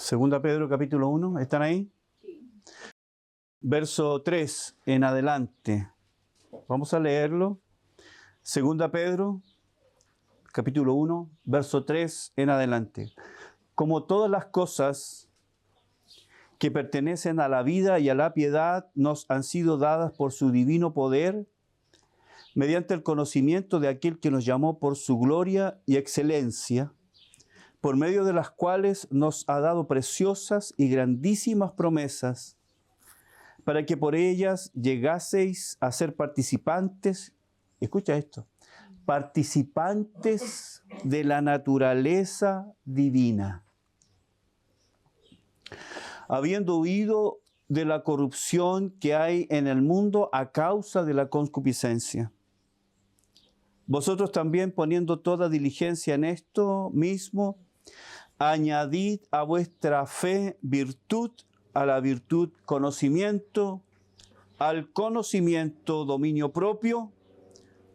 Segunda Pedro capítulo 1, ¿están ahí? Sí. Verso 3 en adelante. Vamos a leerlo. Segunda Pedro capítulo 1, verso 3 en adelante. Como todas las cosas que pertenecen a la vida y a la piedad nos han sido dadas por su divino poder, mediante el conocimiento de aquel que nos llamó por su gloria y excelencia, por medio de las cuales nos ha dado preciosas y grandísimas promesas, para que por ellas llegaseis a ser participantes, escucha esto, participantes de la naturaleza divina, habiendo huido de la corrupción que hay en el mundo a causa de la concupiscencia. Vosotros también, poniendo toda diligencia en esto mismo, añadid a vuestra fe virtud, a la virtud conocimiento, al conocimiento dominio propio,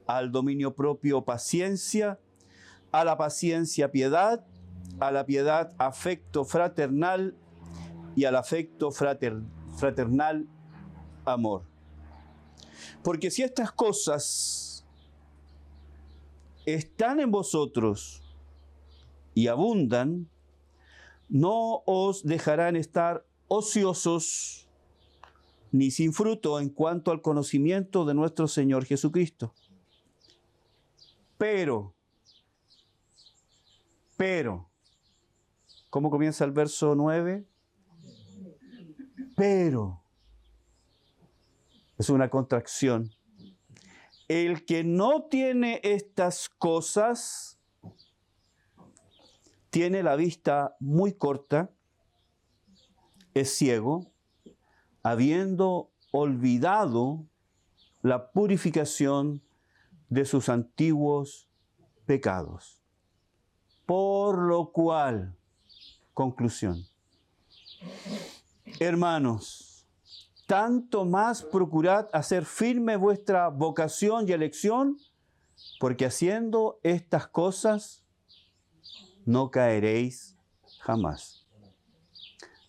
al dominio propio paciencia, a la paciencia piedad, a la piedad afecto fraternal y al afecto fraternal amor. Porque si estas cosas están en vosotros y abundan, no os dejarán estar ociosos ni sin fruto en cuanto al conocimiento de nuestro Señor Jesucristo. Pero, ¿cómo comienza el verso 9? Pero, es una contracción. El que no tiene estas cosas tiene la vista muy corta, es ciego, habiendo olvidado la purificación de sus antiguos pecados. Por lo cual, conclusión, hermanos, tanto más procurad hacer firme vuestra vocación y elección, porque haciendo estas cosas no caeréis jamás.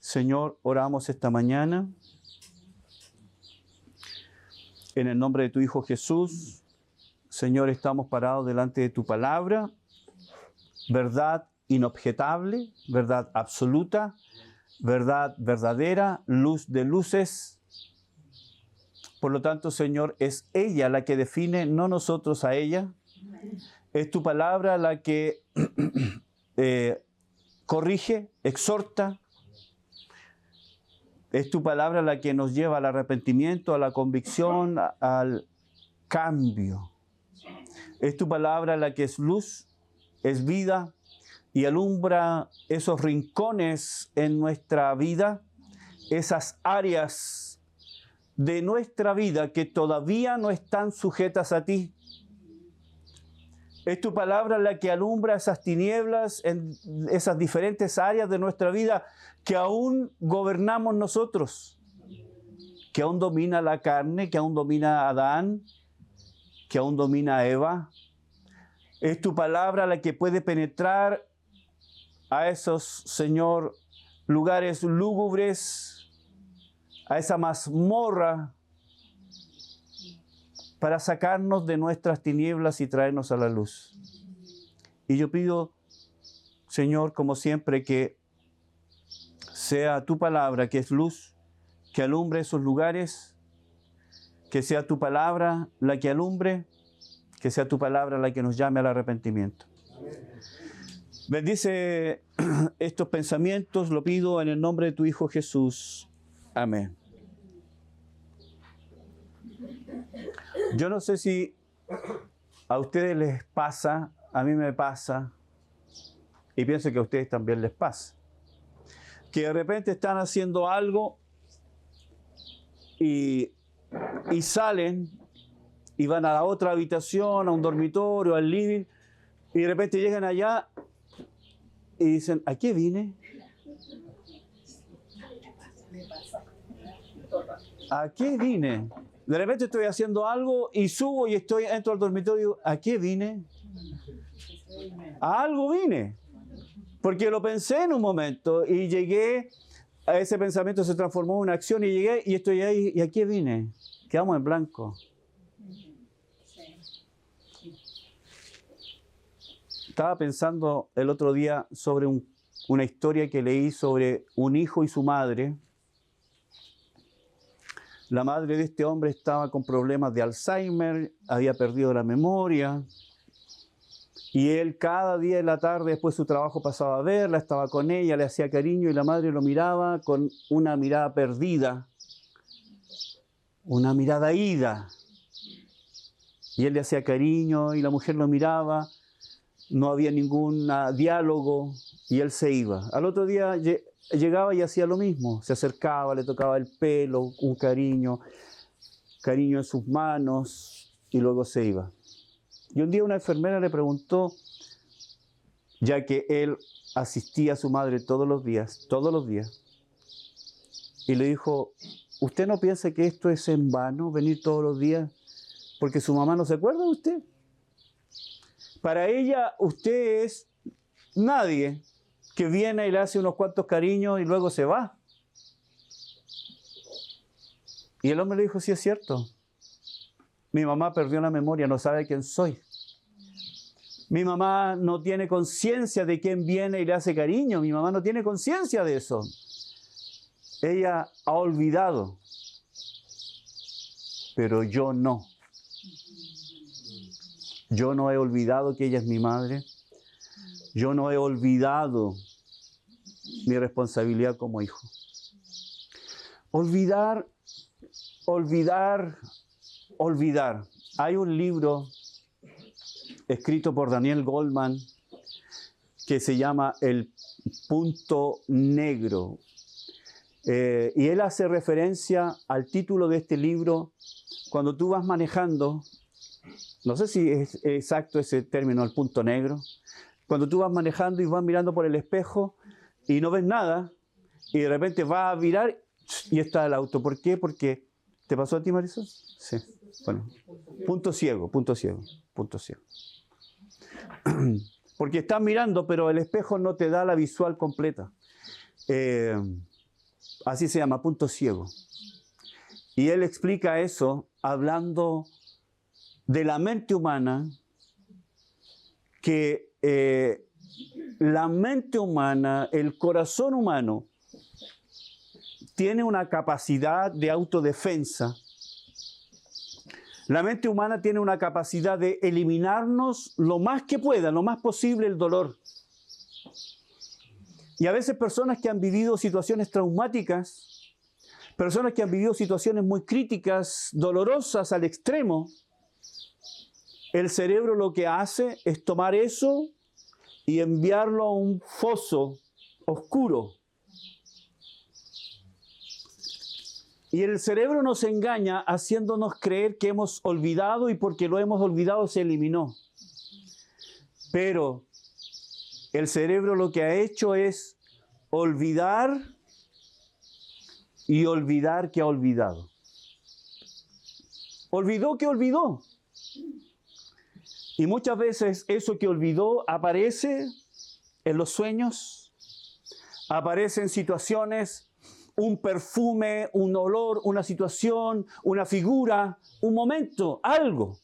Señor, oramos esta mañana en el nombre de tu Hijo Jesús. Señor, estamos parados delante de tu palabra, verdad inobjetable, verdad absoluta, verdad verdadera, luz de luces. Por lo tanto, Señor, es ella la que define, no nosotros a ella. Es tu palabra la que corrige, exhorta. Es tu palabra la que nos lleva al arrepentimiento, a la convicción, al cambio. Es tu palabra la que es luz, es vida y alumbra esos rincones en nuestra vida, esas áreas de nuestra vida que todavía no están sujetas a ti. Es tu palabra la que alumbra esas tinieblas en esas diferentes áreas de nuestra vida que aún gobernamos nosotros, que aún domina la carne, que aún domina a Adán, que aún domina a Eva. Es tu palabra la que puede penetrar a esos, Señor, lugares lúgubres, a esa mazmorra, para sacarnos de nuestras tinieblas y traernos a la luz. Y yo pido, Señor, como siempre, que sea tu palabra, que es luz, que alumbre esos lugares, que sea tu palabra la que alumbre, que sea tu palabra la que nos llame al arrepentimiento. Bendice estos pensamientos, lo pido en el nombre de tu Hijo Jesús. Amén. Yo no sé si a ustedes les pasa, a mí me pasa, y pienso que a ustedes también les pasa, que de repente están haciendo algo y salen y van a la otra habitación, a un dormitorio, al living, y de repente llegan allá y dicen, ¿a qué vine? ¿A qué vine? De repente estoy haciendo algo y subo y entro al dormitorio. ¿A qué vine? A algo vine. Porque lo pensé en un momento y llegué, a ese pensamiento se transformó en una acción y llegué y estoy ahí y aquí vine. Quedamos en blanco. Estaba pensando el otro día sobre una historia que leí sobre un hijo y su madre. La madre de este hombre estaba con problemas de Alzheimer, había perdido la memoria. Y él cada día en la tarde, después de su trabajo, pasaba a verla, estaba con ella, le hacía cariño y la madre lo miraba con una mirada perdida, una mirada ida. Y él le hacía cariño y la mujer lo miraba, no había ningún diálogo y él se iba. Al otro día llegaba y hacía lo mismo, se acercaba, le tocaba el pelo, un cariño en sus manos y luego se iba. Y un día una enfermera le preguntó, ya que él asistía a su madre todos los días, y le dijo, ¿usted no piensa que esto es en vano, venir todos los días? Porque su mamá no se acuerda de usted. Para ella, usted es nadie que viene y le hace unos cuantos cariños y luego se va. Y el hombre le dijo, sí es cierto. Mi mamá perdió la memoria, no sabe quién soy. Mi mamá no tiene conciencia de quién viene y le hace cariño. Mi mamá no tiene conciencia de eso. Ella ha olvidado. Pero yo no. Yo no he olvidado que ella es mi madre. Yo no he olvidado mi responsabilidad como hijo. Olvidar. Hay un libro escrito por Daniel Goleman que se llama El punto negro. Y él hace referencia al título de este libro cuando tú vas manejando, no sé si es exacto ese término, el punto negro, cuando tú vas manejando y vas mirando por el espejo y no ves nada y de repente vas a virar y está el auto. ¿Por qué? Porque ¿te pasó a ti, Marisol? Sí. Bueno, punto ciego. Porque estás mirando, pero el espejo no te da la visual completa. Así se llama, punto ciego. Y él explica eso hablando de la mente humana, que la mente humana, el corazón humano, tiene una capacidad de autodefensa. La mente humana tiene una capacidad de eliminarnos lo más que pueda, lo más posible el dolor. Y a veces personas que han vivido situaciones traumáticas, personas que han vivido situaciones muy críticas, dolorosas al extremo, el cerebro lo que hace es tomar eso y enviarlo a un foso oscuro. Y el cerebro nos engaña haciéndonos creer que hemos olvidado y porque lo hemos olvidado se eliminó. Pero el cerebro lo que ha hecho es olvidar y olvidar que ha olvidado. Olvidó que olvidó. Y muchas veces eso que olvidó aparece en los sueños, aparece en situaciones, un perfume, un olor, una situación, una figura, un momento, algo.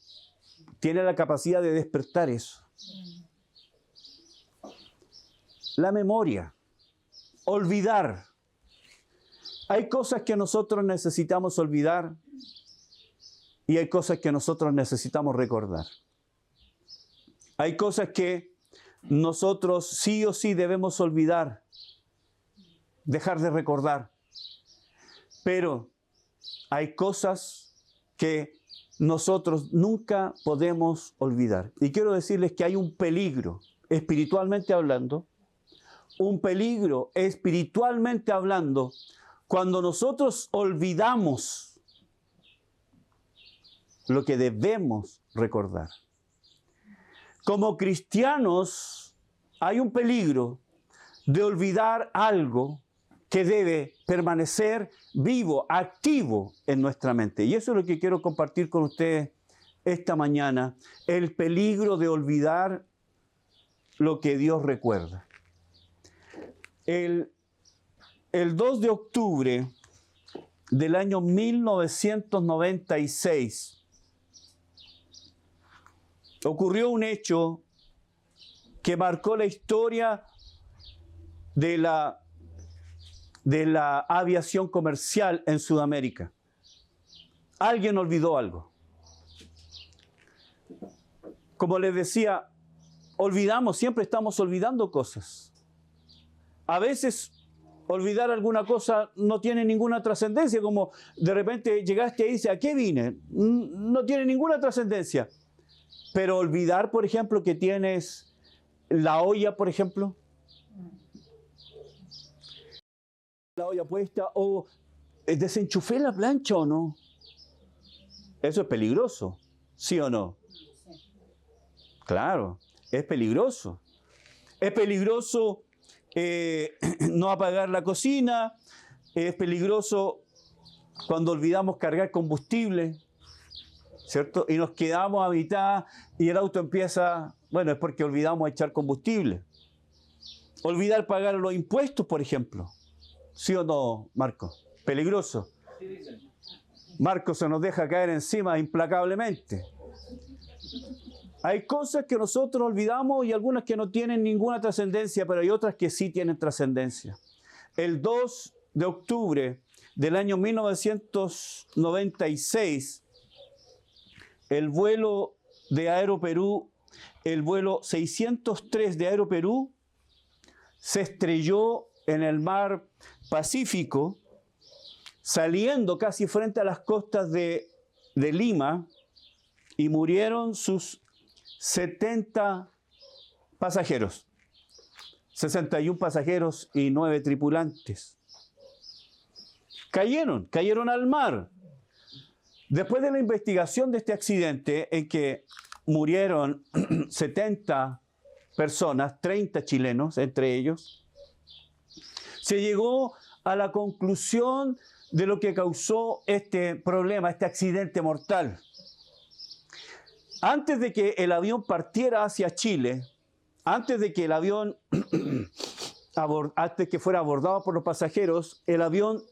Tiene la capacidad de despertar eso. La memoria, olvidar. Hay cosas que nosotros necesitamos olvidar y hay cosas que nosotros necesitamos recordar. Hay cosas que nosotros sí o sí debemos olvidar, dejar de recordar. Pero hay cosas que nosotros nunca podemos olvidar. Y quiero decirles que hay un peligro, espiritualmente hablando, cuando nosotros olvidamos lo que debemos recordar. Como cristianos hay un peligro de olvidar algo que debe permanecer vivo, activo en nuestra mente. Y eso es lo que quiero compartir con ustedes esta mañana, el peligro de olvidar lo que Dios recuerda. El 2 de octubre del año 1996 ocurrió un hecho que marcó la historia de la aviación comercial en Sudamérica. Alguien olvidó algo. Como les decía, olvidamos, siempre estamos olvidando cosas. A veces olvidar alguna cosa no tiene ninguna trascendencia, como de repente llegaste y dices, ¿a qué vine? No tiene ninguna trascendencia. Pero olvidar, por ejemplo, que tienes la olla, por ejemplo, la olla puesta, o desenchufé la plancha o no. Eso es peligroso, ¿sí o no? Claro, es peligroso. Es peligroso no apagar la cocina, es peligroso cuando olvidamos cargar combustible, ¿cierto? Y nos quedamos a mitad y el auto empieza, bueno, es porque olvidamos echar combustible. Olvidar pagar los impuestos, por ejemplo. ¿Sí o no, Marco? Peligroso. Marco se nos deja caer encima implacablemente. Hay cosas que nosotros olvidamos y algunas que no tienen ninguna trascendencia, pero hay otras que sí tienen trascendencia. El 2 de octubre del año 1996, el vuelo de Aeroperú, el vuelo 603 de Aeroperú, se estrelló en el mar Pacífico, saliendo casi frente a las costas de Lima, y murieron sus 70 pasajeros, 61 pasajeros y 9 tripulantes. Cayeron al mar. Después de la investigación de este accidente, en que murieron 70 personas, 30 chilenos entre ellos, se llegó a la conclusión de lo que causó este problema, este accidente mortal. Antes de que el avión partiera hacia Chile, antes de que el avión, antes que fuera abordado por los pasajeros, el avión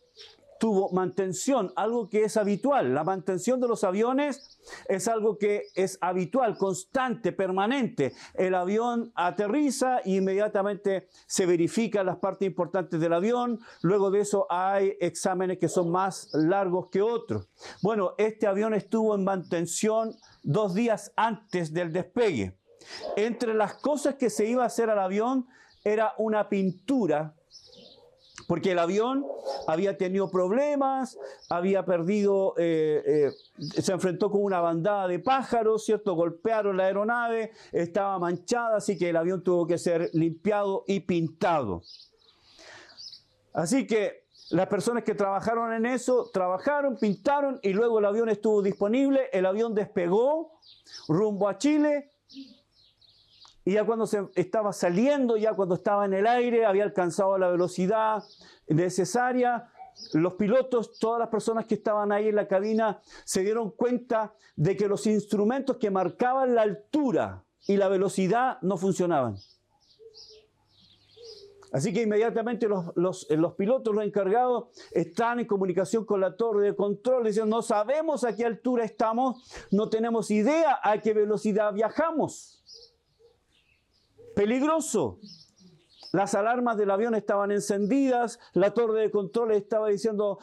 tuvo mantención, algo que es habitual. La mantención de los aviones es algo que es habitual, constante, permanente. El avión aterriza e inmediatamente se verifican las partes importantes del avión. Luego de eso hay exámenes que son más largos que otros. Bueno, este avión estuvo en mantención 2 días antes del despegue. Entre las cosas que se iba a hacer al avión era una pintura, porque el avión había tenido problemas, había perdido, se enfrentó con una bandada de pájaros, ¿cierto? Golpearon la aeronave, estaba manchada, así que el avión tuvo que ser limpiado y pintado. Así que las personas que trabajaron en eso, trabajaron, pintaron, y luego el avión estuvo disponible, el avión despegó rumbo a Chile. Y ya cuando se estaba saliendo, ya cuando estaba en el aire, había alcanzado la velocidad necesaria, los pilotos, todas las personas que estaban ahí en la cabina, se dieron cuenta de que los instrumentos que marcaban la altura y la velocidad no funcionaban. Así que inmediatamente los pilotos, los encargados, están en comunicación con la torre de control, diciendo, no sabemos a qué altura estamos, no tenemos idea a qué velocidad viajamos. Peligroso. Las alarmas del avión estaban encendidas, la torre de control estaba diciendo,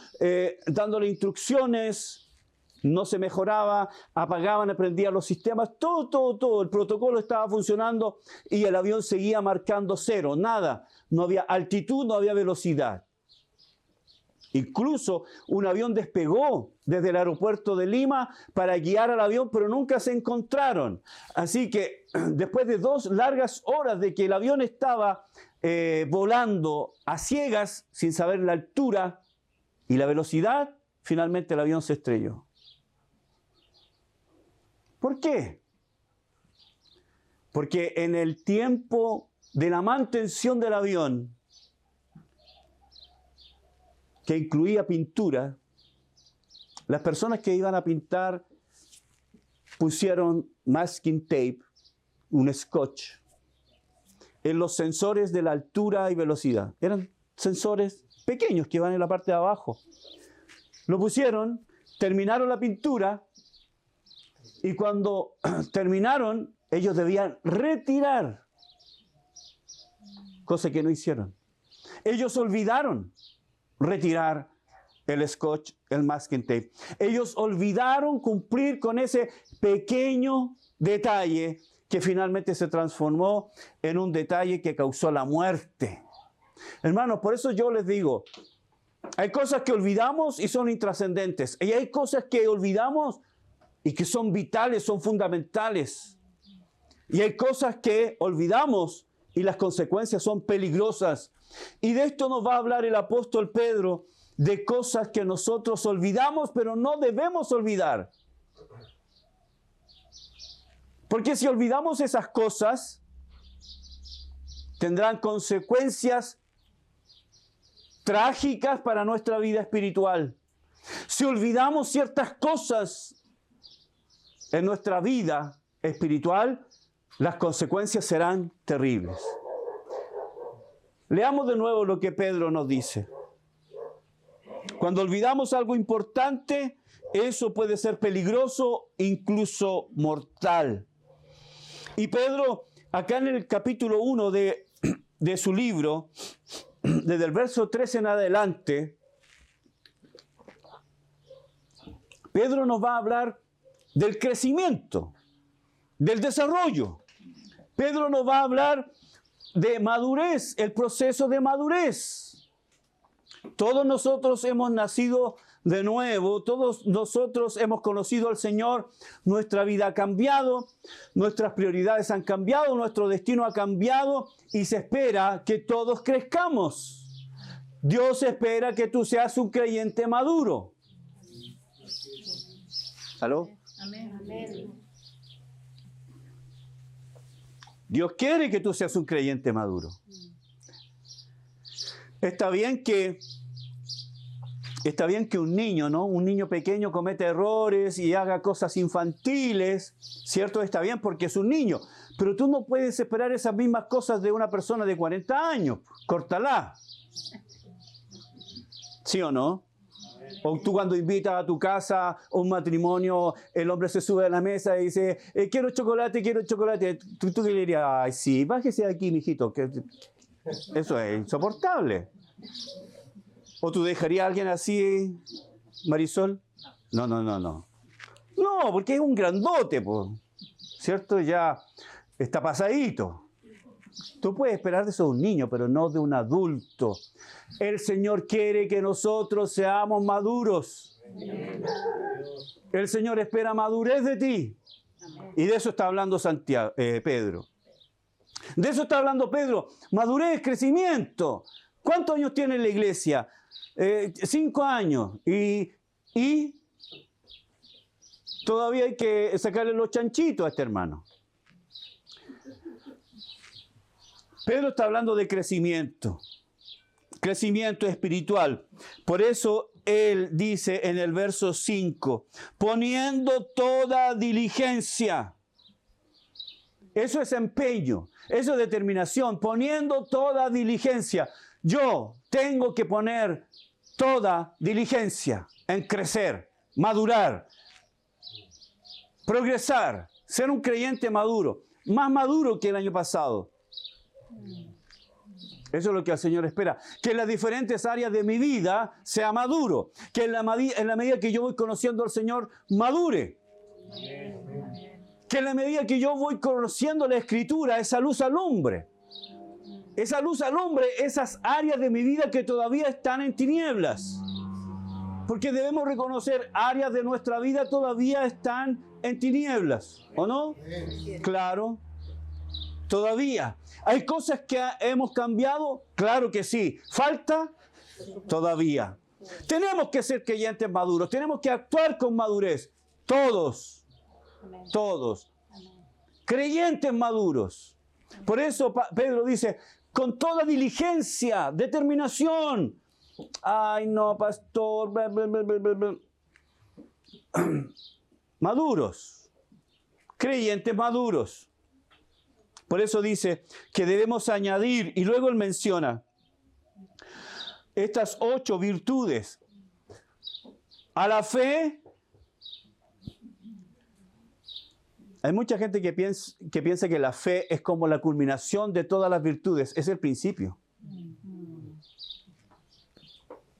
dándole instrucciones, no se mejoraba, apagaban, prendían los sistemas, todo, el protocolo estaba funcionando y el avión seguía marcando cero, nada, no había altitud, no había velocidad. Incluso un avión despegó desde el aeropuerto de Lima para guiar al avión, pero nunca se encontraron. Así que después de 2 largas horas de que el avión estaba volando a ciegas, sin saber la altura y la velocidad, finalmente el avión se estrelló. ¿Por qué? Porque en el tiempo de la mantención del avión, que incluía pintura, las personas que iban a pintar pusieron masking tape, un scotch, en los sensores de la altura y velocidad. Eran sensores pequeños que van en la parte de abajo. Lo pusieron, terminaron la pintura y cuando terminaron, ellos debían retirar, cosa que no hicieron. Ellos olvidaron retirar el scotch, el masking tape. Ellos olvidaron cumplir con ese pequeño detalle que finalmente se transformó en un detalle que causó la muerte. Hermanos, por eso yo les digo, hay cosas que olvidamos y son intrascendentes. Y hay cosas que olvidamos y que son vitales, son fundamentales. Y hay cosas que olvidamos y las consecuencias son peligrosas. Y de esto nos va a hablar el apóstol Pedro, de cosas que nosotros olvidamos, pero no debemos olvidar. Porque si olvidamos esas cosas, tendrán consecuencias trágicas para nuestra vida espiritual. Si olvidamos ciertas cosas en nuestra vida espiritual, las consecuencias serán terribles. Leamos de nuevo lo que Pedro nos dice. Cuando olvidamos algo importante, eso puede ser peligroso, incluso mortal. Y Pedro, acá en el capítulo 1 de su libro, desde el verso 13 en adelante, Pedro nos va a hablar del crecimiento, del desarrollo. Pedro nos va a hablar de madurez, el proceso de madurez. Todos nosotros hemos nacido de nuevo, todos nosotros hemos conocido al Señor, nuestra vida ha cambiado, nuestras prioridades han cambiado, nuestro destino ha cambiado y se espera que todos crezcamos. Dios espera que tú seas un creyente maduro. ¿Aló? Amén. Dios quiere que tú seas un creyente maduro. Está bien que un niño, ¿no? Un niño pequeño cometa errores y haga cosas infantiles, ¿cierto? Está bien porque es un niño. Pero tú no puedes esperar esas mismas cosas de una persona de 40 años. Córtala. ¿Sí o no? O tú cuando invitas a tu casa un matrimonio, el hombre se sube a la mesa y dice, quiero chocolate. ¿Tú qué le dirías? Ay, sí, bájese de aquí, mijito. Que eso es insoportable. ¿O tú dejarías a alguien así, Marisol? No. No, porque es un grandote, po, ¿cierto? Ya está pasadito. Tú puedes esperar de eso de un niño, pero no de un adulto. El Señor quiere que nosotros seamos maduros. El Señor espera madurez de ti. Y de eso está hablando Pedro. De eso está hablando Pedro. Madurez, crecimiento. ¿Cuántos años tiene la iglesia? 5 años. Y todavía hay que sacarle los chanchitos a este hermano. Pedro está hablando de crecimiento espiritual. Por eso él dice en el verso 5, poniendo toda diligencia. Eso es empeño, eso es determinación, poniendo toda diligencia. Yo tengo que poner toda diligencia en crecer, madurar, progresar, ser un creyente maduro, más maduro que el año pasado. Eso es lo que el Señor espera, que en las diferentes áreas de mi vida sea maduro, que en la medida que yo voy conociendo al Señor, madure. Que en la medida que yo voy conociendo la Escritura, esa luz alumbre. Esa luz alumbre esas áreas de mi vida que todavía están en tinieblas. Porque debemos reconocer áreas de nuestra vida todavía están en tinieblas, ¿o no? Claro. Todavía. ¿Hay cosas que hemos cambiado? Claro que sí. ¿Falta? Todavía. Tenemos que ser creyentes maduros. Tenemos que actuar con madurez. Todos. Todos. Creyentes maduros. Por eso Pedro dice, con toda diligencia, determinación. Ay, no, pastor. Maduros. Creyentes maduros. Por eso dice que debemos añadir, y luego él menciona estas 8 virtudes. A la fe, hay mucha gente que piensa que la fe es como la culminación de todas las virtudes, es el principio.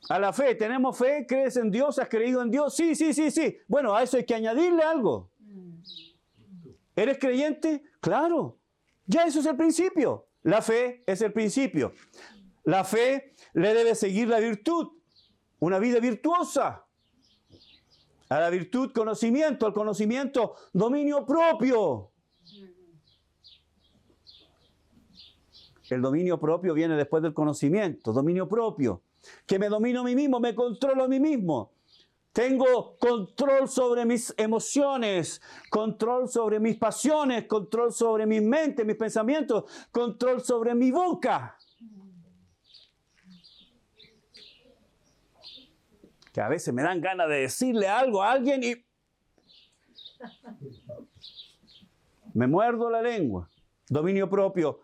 A la fe, ¿tenemos fe? ¿Crees en Dios? ¿Has creído en Dios? Sí. Bueno, a eso hay que añadirle algo. ¿Eres creyente? Claro. Ya eso es el principio. La fe es el principio. La fe le debe seguir la virtud. Una vida virtuosa. A la virtud, conocimiento. Al conocimiento, dominio propio. El dominio propio viene después del conocimiento. Dominio propio. Que me domino a mí mismo, me controlo a mí mismo. Tengo control sobre mis emociones, control sobre mis pasiones, control sobre mi mente, mis pensamientos, control sobre mi boca. Que a veces me dan ganas de decirle algo a alguien y me muerdo la lengua. Dominio propio.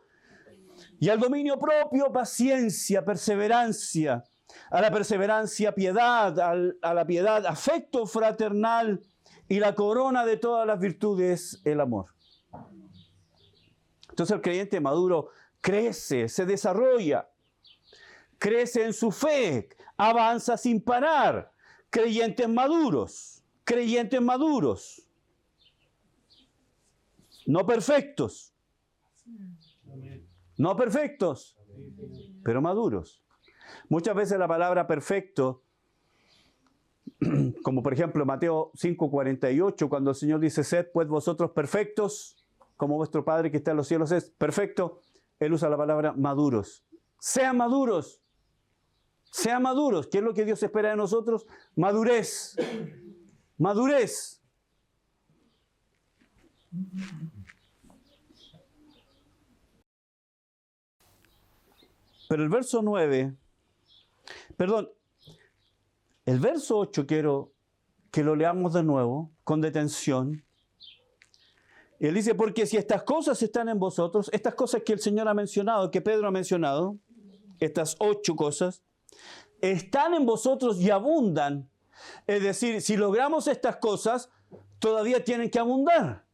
Y al dominio propio, paciencia, perseverancia. A la perseverancia, piedad. A la piedad, afecto fraternal. Y la corona de todas las virtudes, el amor. Entonces el creyente maduro crece, se desarrolla. Crece en su fe, avanza sin parar. Creyentes maduros. Creyentes maduros. No perfectos. No perfectos, pero maduros. Muchas veces la palabra perfecto, como por ejemplo Mateo 5:48, cuando el Señor dice, sed pues vosotros perfectos, como vuestro Padre que está en los cielos es perfecto, Él usa la palabra maduros. Sean maduros. Sean maduros. ¿Qué es lo que Dios espera de nosotros? Madurez. Madurez. Pero el verso 9, el verso 8 quiero que lo leamos de nuevo, con detención. Él dice, porque si estas cosas están en vosotros, estas cosas que el Señor ha mencionado, que Pedro ha mencionado, estas 8 cosas, están en vosotros y abundan. Es decir, si logramos estas cosas, todavía tienen que abundar.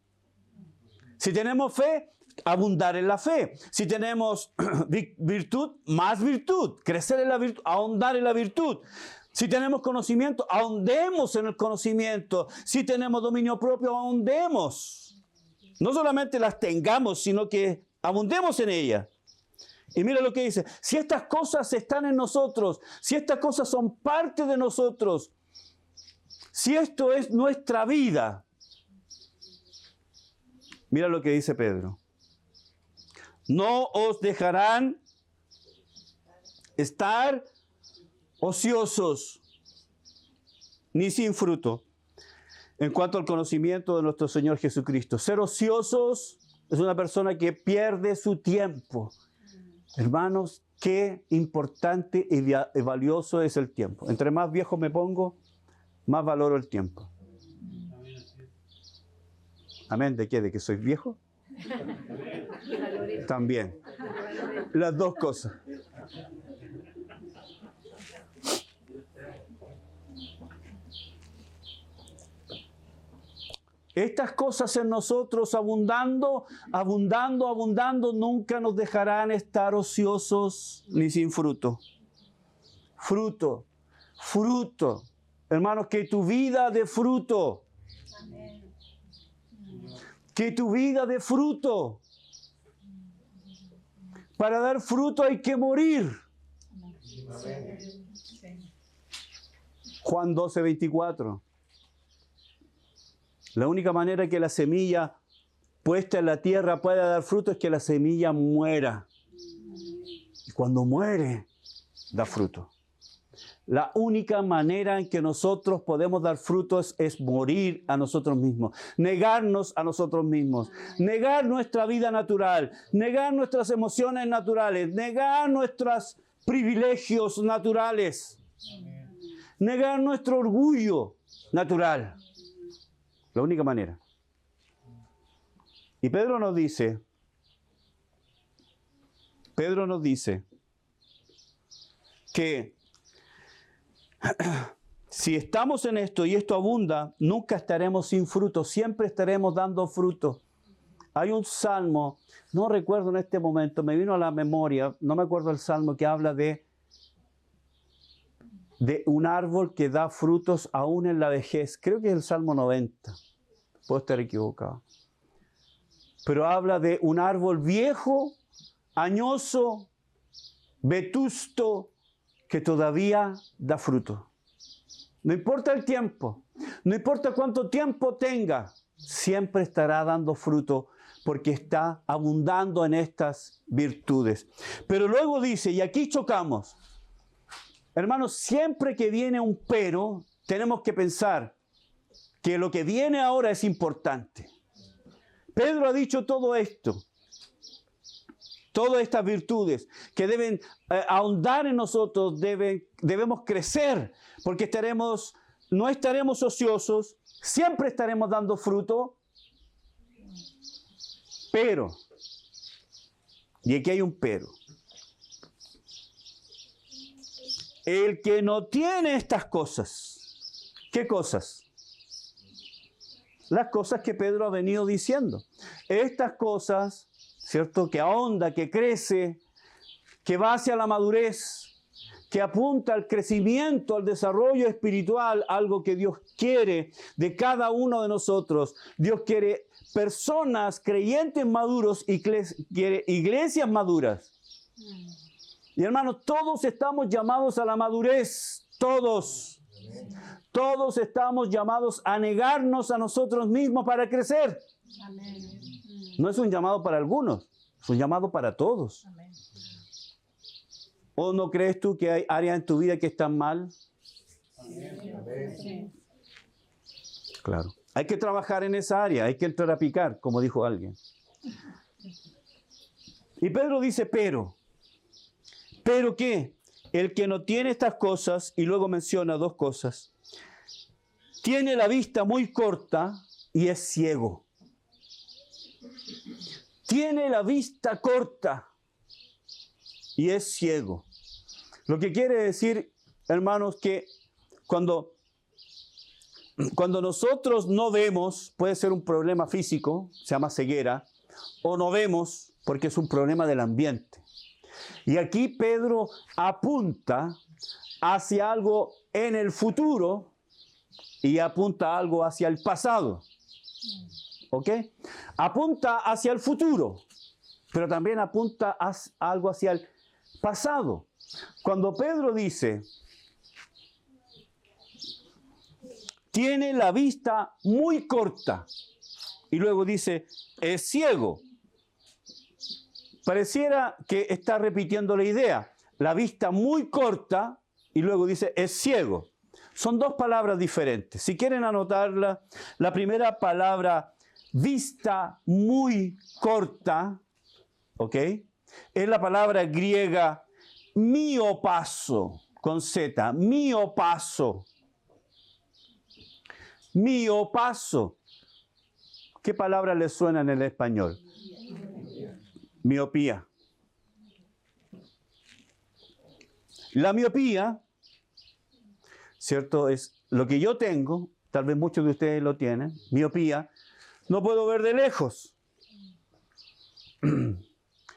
Si tenemos fe, abundar en la fe. Si tenemos virtud, más virtud. Crecer en la virtud, ahondar en la virtud. Si tenemos conocimiento, ahondemos en el conocimiento. Si tenemos dominio propio, ahondemos. No solamente las tengamos, sino que abundemos en ellas. Y mira lo que dice. Si estas cosas están en nosotros, si estas cosas son parte de nosotros, si esto es nuestra vida. Mira lo que dice Pedro. No os dejarán estar ociosos ni sin fruto en cuanto al conocimiento de nuestro Señor Jesucristo. Ser ociosos es una persona que pierde su tiempo. Hermanos, qué importante y valioso es el tiempo. Entre más viejo me pongo, más valoro el tiempo. Amén. ¿De qué? ¿De que soy viejo? También. Las dos cosas. Estas cosas en nosotros abundando, nunca nos dejarán estar ociosos ni sin fruto. Fruto. Hermanos, que tu vida dé fruto. Que tu vida dé fruto. Para dar fruto hay que morir. Juan 12:24. La única manera que la semilla puesta en la tierra pueda dar fruto es que la semilla muera. Y cuando muere, da fruto. La única manera en que nosotros podemos dar frutos es morir a nosotros mismos, negarnos a nosotros mismos, negar nuestra vida natural, negar nuestras emociones naturales, negar nuestros privilegios naturales, negar nuestro orgullo natural. La única manera. Y Pedro nos dice, Pedro nos dice que si estamos en esto y esto abunda, nunca estaremos sin fruto, siempre estaremos dando fruto. Hay un salmo, no recuerdo en este momento, me vino a la memoria, no me acuerdo el salmo que habla de un árbol que da frutos aún en la vejez. Creo que es el Salmo 90, puedo estar equivocado. Pero habla de un árbol viejo, añoso, vetusto, que todavía da fruto. No importa el tiempo, no importa cuánto tiempo tenga, siempre estará dando fruto porque está abundando en estas virtudes. Pero luego dice, y aquí chocamos, hermanos, siempre que viene un pero, tenemos que pensar que lo que viene ahora es importante. Pedro ha dicho todo esto, todas estas virtudes que deben ahondar en nosotros, debemos crecer, porque no estaremos ociosos, siempre estaremos dando fruto, pero, y aquí hay un pero, el que no tiene estas cosas, ¿qué cosas? Las cosas que Pedro ha venido diciendo. Estas cosas, ¿cierto? Que ahonda, que crece, que va hacia la madurez, que apunta al crecimiento, al desarrollo espiritual, algo que Dios quiere de cada uno de nosotros. Dios quiere personas, creyentes maduros y quiere iglesias maduras. Y hermanos, todos estamos llamados a la madurez, todos. Todos estamos llamados a negarnos a nosotros mismos para crecer. Amén. No es un llamado para algunos, es un llamado para todos. Amén. ¿O no crees tú que hay áreas en tu vida que están mal? Amén. Claro. Hay que trabajar en esa área, hay que entrar a picar, como dijo alguien. Y Pedro dice, ¿pero qué? El que no tiene estas cosas, y luego menciona dos cosas, tiene la vista muy corta y es ciego. Tiene la vista corta y es ciego. Lo que quiere decir, hermanos, que cuando nosotros no vemos, puede ser un problema físico, se llama ceguera, o no vemos porque es un problema del ambiente. Y aquí Pedro apunta hacia algo en el futuro y apunta algo hacia el pasado. ¿Ok? Apunta hacia el futuro, pero también apunta algo hacia el pasado. Cuando Pedro dice, tiene la vista muy corta, y luego dice, es ciego. Pareciera que está repitiendo la idea. La vista muy corta, y luego dice, es ciego. Son dos palabras diferentes. Si quieren anotarla, la primera palabra, vista muy corta, ¿ok? Es la palabra griega miopaso, con Z, miopaso. Miopaso. ¿Qué palabra le suena en el español? Miopía. La miopía, ¿cierto? Es lo que yo tengo, tal vez muchos de ustedes lo tienen, miopía, no puedo ver de lejos.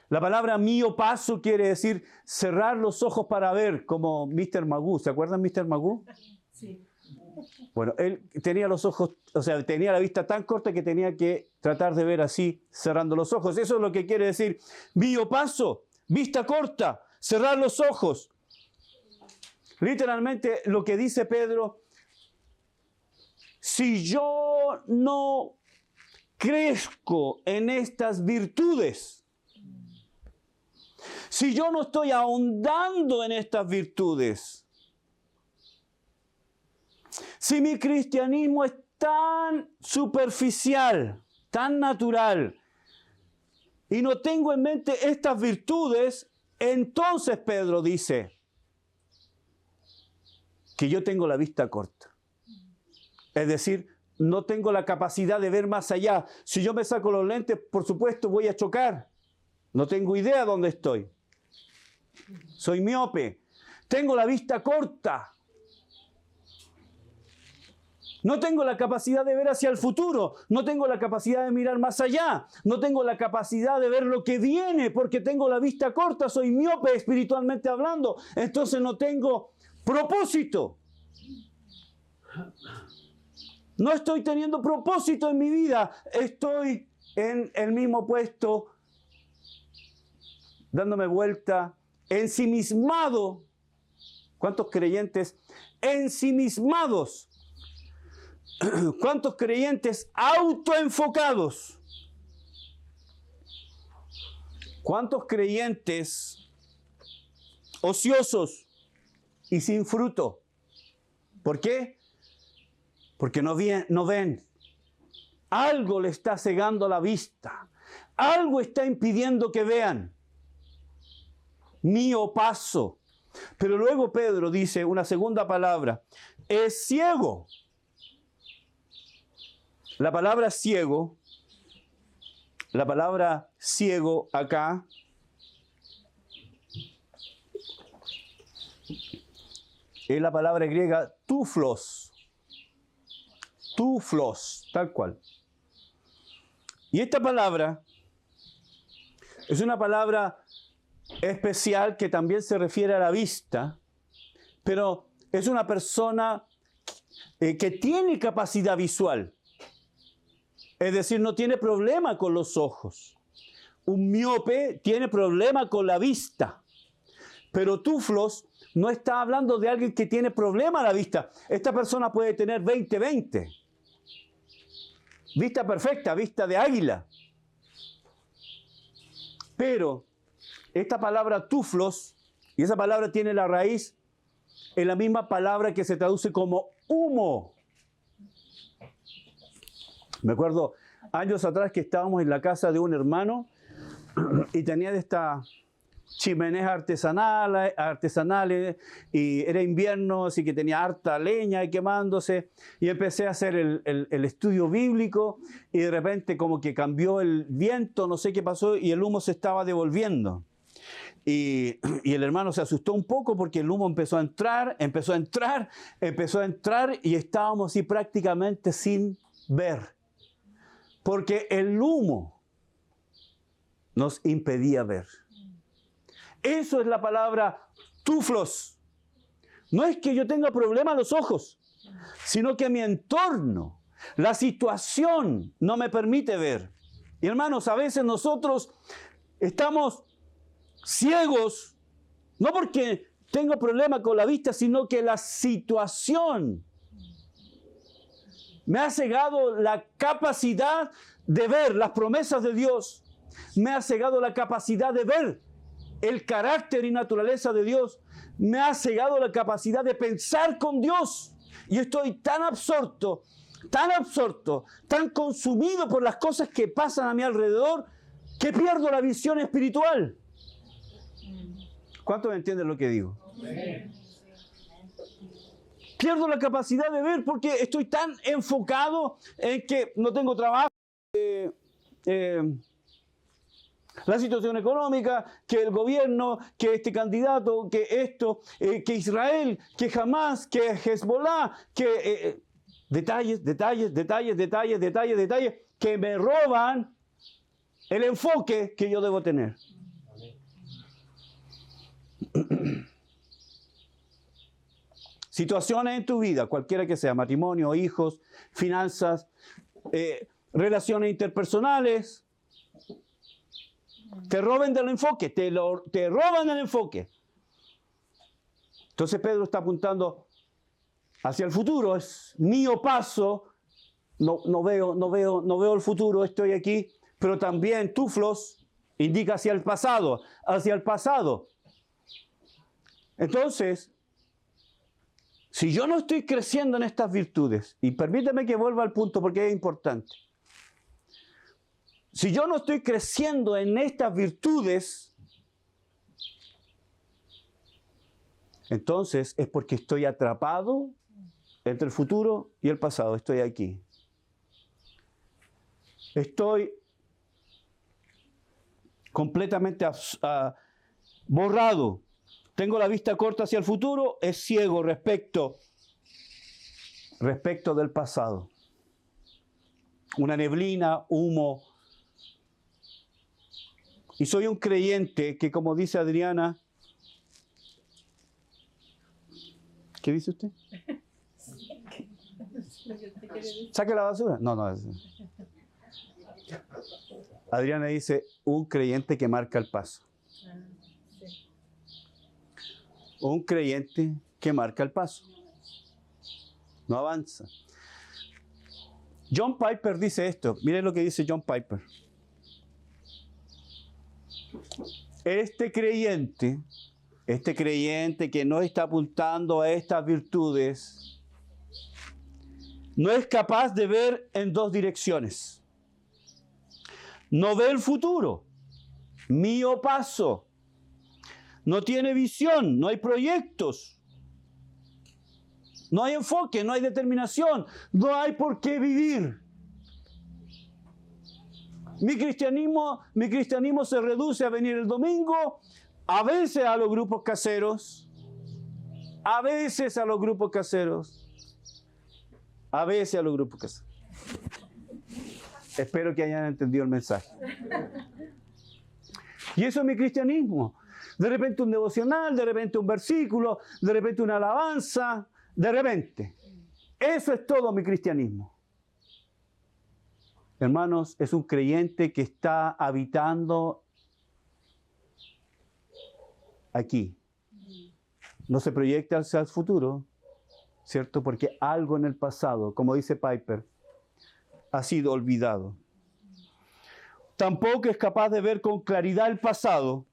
La palabra miopaso quiere decir cerrar los ojos para ver, como Mr. Magoo. ¿Se acuerdan de Mr. Magoo? Sí. Bueno, él tenía los ojos, o sea, tenía la vista tan corta que tenía que tratar de ver así, cerrando los ojos. Eso es lo que quiere decir miopaso, vista corta, cerrar los ojos. Literalmente lo que dice Pedro, si yo no crezco en estas virtudes, si yo no estoy ahondando en estas virtudes, si mi cristianismo es tan superficial, tan natural, y no tengo en mente estas virtudes, entonces Pedro dice que yo tengo la vista corta. Es decir, no tengo la capacidad de ver más allá. Si yo me saco los lentes, por supuesto voy a chocar. No tengo idea dónde estoy. soy miope, tengo la vista corta. No tengo la capacidad de ver hacia el futuro, no tengo la capacidad de mirar más allá, no tengo la capacidad de ver lo que viene porque tengo la vista corta, soy miope espiritualmente hablando, entonces no tengo propósito. No estoy teniendo propósito en mi vida, estoy en el mismo puesto, dándome vuelta, ensimismado. ¿Cuántos creyentes ensimismados? ¿Cuántos creyentes autoenfocados? ¿Cuántos creyentes ociosos y sin fruto? ¿Por qué? Porque no ven. Algo le está cegando la vista. Algo está impidiendo que vean. Miopazo. Pero luego Pedro dice una segunda palabra. Es ciego. La palabra ciego acá es la palabra griega tuflos. Tuflos, tal cual. Y esta palabra es una palabra especial que también se refiere a la vista, pero es una persona que tiene capacidad visual. Es decir, no tiene problema con los ojos. Un miope tiene problema con la vista. Pero tuflos no está hablando de alguien que tiene problema a la vista. Esta persona puede tener 20/20. Vista perfecta, vista de águila. Pero esta palabra tuflos, y esa palabra tiene la raíz en la misma palabra que se traduce como humo. Me acuerdo años atrás que estábamos en la casa de un hermano y tenía de estas chimeneas artesanales y era invierno, así que tenía harta leña quemándose y empecé a hacer el estudio bíblico y de repente como que cambió el viento, no sé qué pasó y el humo se estaba devolviendo. Y el hermano se asustó un poco porque el humo empezó a entrar y estábamos así prácticamente sin ver. Porque el humo nos impedía ver. Eso es la palabra tuflos. No es que yo tenga problema a los ojos, sino que mi entorno, la situación no me permite ver. Y hermanos, a veces nosotros estamos ciegos, no porque tengo problema con la vista, sino que la situación me ha cegado la capacidad de ver las promesas de Dios. Me ha cegado la capacidad de ver el carácter y naturaleza de Dios. Me ha cegado la capacidad de pensar con Dios. Y estoy tan absorto, tan consumido por las cosas que pasan a mi alrededor, que pierdo la visión espiritual. ¿Cuántos entienden lo que digo? Pierdo la capacidad de ver porque estoy tan enfocado en que no tengo trabajo, la situación económica, que el gobierno, que este candidato, que esto, que Israel, que Hamas, que Hezbollah, que detalles, que me roban el enfoque que yo debo tener. Situaciones en tu vida, cualquiera que sea, matrimonio, hijos, finanzas, relaciones interpersonales, te roben del enfoque, te roban el enfoque. Entonces Pedro está apuntando hacia el futuro, es mío paso, no veo el futuro, estoy aquí, pero también tuflos indica hacia el pasado. Entonces, si yo no estoy creciendo en estas virtudes, y permítame que vuelva al punto porque es importante. Si yo no estoy creciendo en estas virtudes, entonces es porque estoy atrapado entre el futuro y el pasado. Estoy aquí. Estoy completamente borrado Tengo la vista corta hacia el futuro, es ciego respecto del pasado. Una neblina, humo. Y soy un creyente que, como dice Adriana, ¿qué dice usted? ¿Saque la basura? No. Adriana dice, un creyente que marca el paso. Un creyente que marca el paso. No avanza. John Piper dice esto. Miren lo que dice John Piper. Este creyente que no está apuntando a estas virtudes, no es capaz de ver en dos direcciones. No ve el futuro, mío paso. No tiene visión, no hay proyectos. No hay enfoque, no hay determinación, no hay por qué vivir. Mi cristianismo se reduce a venir el domingo, a veces a los grupos caseros, Espero que hayan entendido el mensaje. Y eso es mi cristianismo. De repente un devocional, de repente un versículo, de repente una alabanza, de repente. Eso es todo mi cristianismo. Hermanos, es un creyente que está habitando aquí. No se proyecta hacia el futuro, ¿cierto? Porque algo en el pasado, como dice Piper, ha sido olvidado. Tampoco es capaz de ver con claridad el pasado.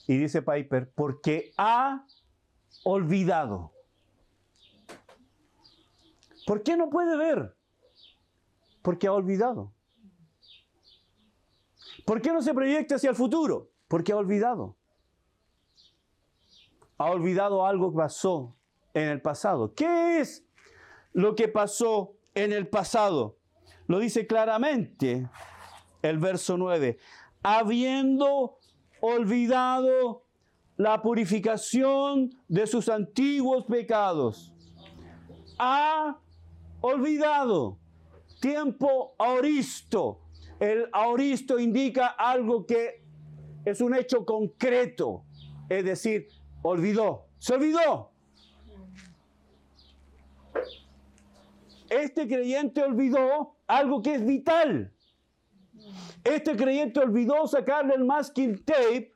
Y dice Piper, porque ha olvidado. ¿Por qué no puede ver? Porque ha olvidado. ¿Por qué no se proyecta hacia el futuro? Porque ha olvidado. Ha olvidado algo que pasó en el pasado. ¿Qué es lo que pasó en el pasado? Lo dice claramente el verso 9. Habiendo olvidado la purificación de sus antiguos pecados. Ha olvidado. Tiempo aoristo. El aoristo indica algo que es un hecho concreto. Es decir, olvidó. Se olvidó. Este creyente olvidó algo que es vital. Este creyente olvidó sacarle el masking tape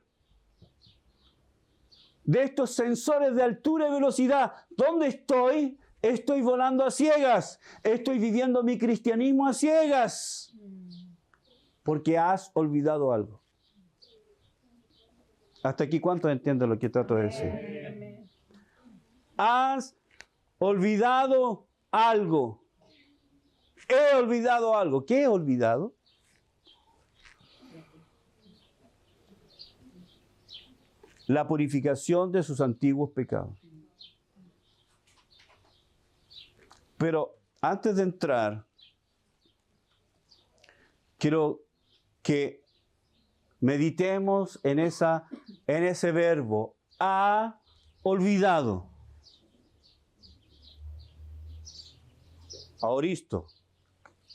de estos sensores de altura y velocidad. ¿Dónde estoy? Estoy volando a ciegas. Estoy viviendo mi cristianismo a ciegas. Porque has olvidado algo. Hasta aquí, ¿cuántos entienden lo que trato de decir? Has olvidado algo. He olvidado algo. ¿Qué he olvidado? La purificación de sus antiguos pecados. Pero antes de entrar, quiero que meditemos en ese verbo, ha olvidado. Aoristo,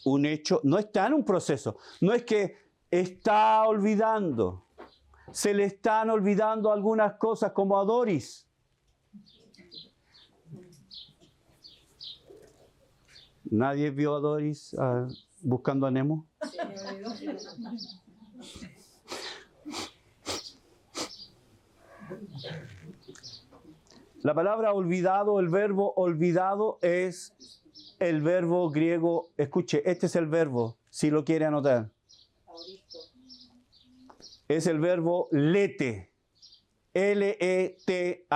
un hecho, no está en un proceso, no es que está olvidando, se le están olvidando algunas cosas como a Doris. ¿Nadie vio a Doris buscando a Nemo? La palabra olvidado, el verbo olvidado es el verbo griego, escuche, este es el verbo, si lo quiere anotar. Es el verbo lete, L-E-T-H-E,